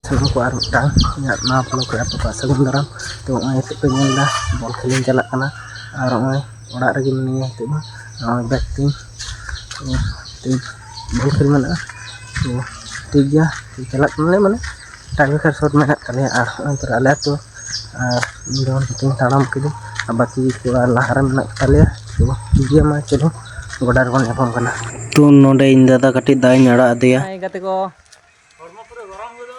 Senang ko araw tang ya maaf lo ko apa sagun daram to ay te pengen dah bol khelin chalak kana ar ay orak regi meni te batting to bol khel mana to ठीक गया चलत मने time कर shot में तले ar अंतर आले तो दोन तीन ताड़ाम के बाकी पूरा लहर में तले तो ठीक गया मा चलो गोडार बन एपम kana तो नोडे इन दादा कटी दाई नाड़ा दिया गाते को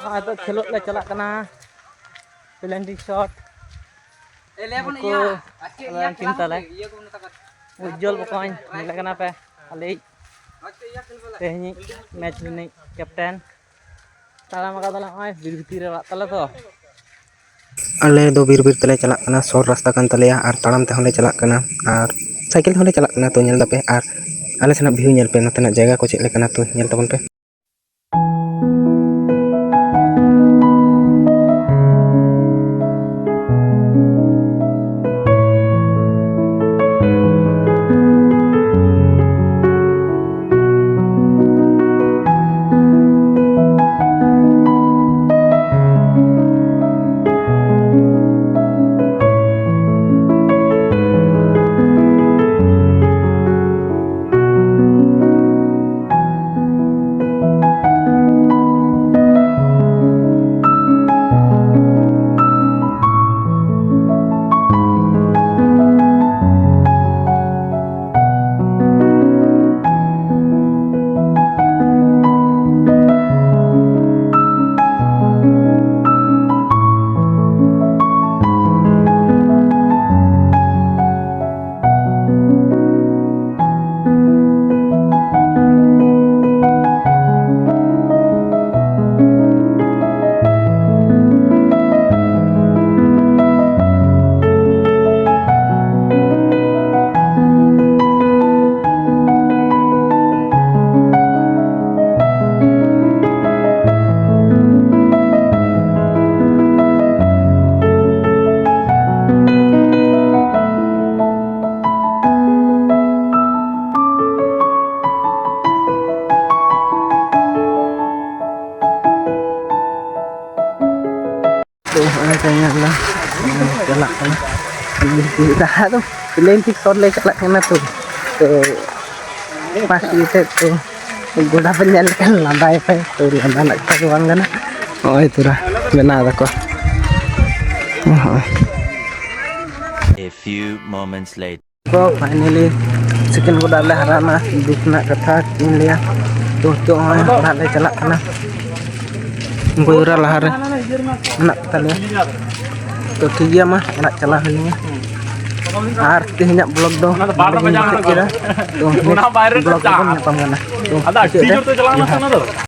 तो खेलोट ले चला कना प्लेंटिंग शॉट टीम तले उज्जवल बकॉइन मिला कना पे अले तेहनी मैच में कैप्टन ताला मका तला आय बीर भीतर रे तला तो अले दो बीर बीर तले चला कना शॉर्ट रास्ता कान तलेया आर ताड़ाम ते होले चला कना आर साइकिल होले चला कना तो नेल दपे आर आले सेना व्यू नेल पे नतना जगह को चेक ले कना तो नेल तबन पे kayaknya lah celak kan kita tuh lentik shot le celak kena tuh pas itu tuh goda penyal kan lambai pe tuh lamba nak doang kan oh itu dah benar kok A few moments later kok finally sekian goda le harana dukna katha kin liya tuh orang le celak kena Boyura lahar nak tanya तो ठीक है मा अड़क चला हुई और तेहना blog दो blog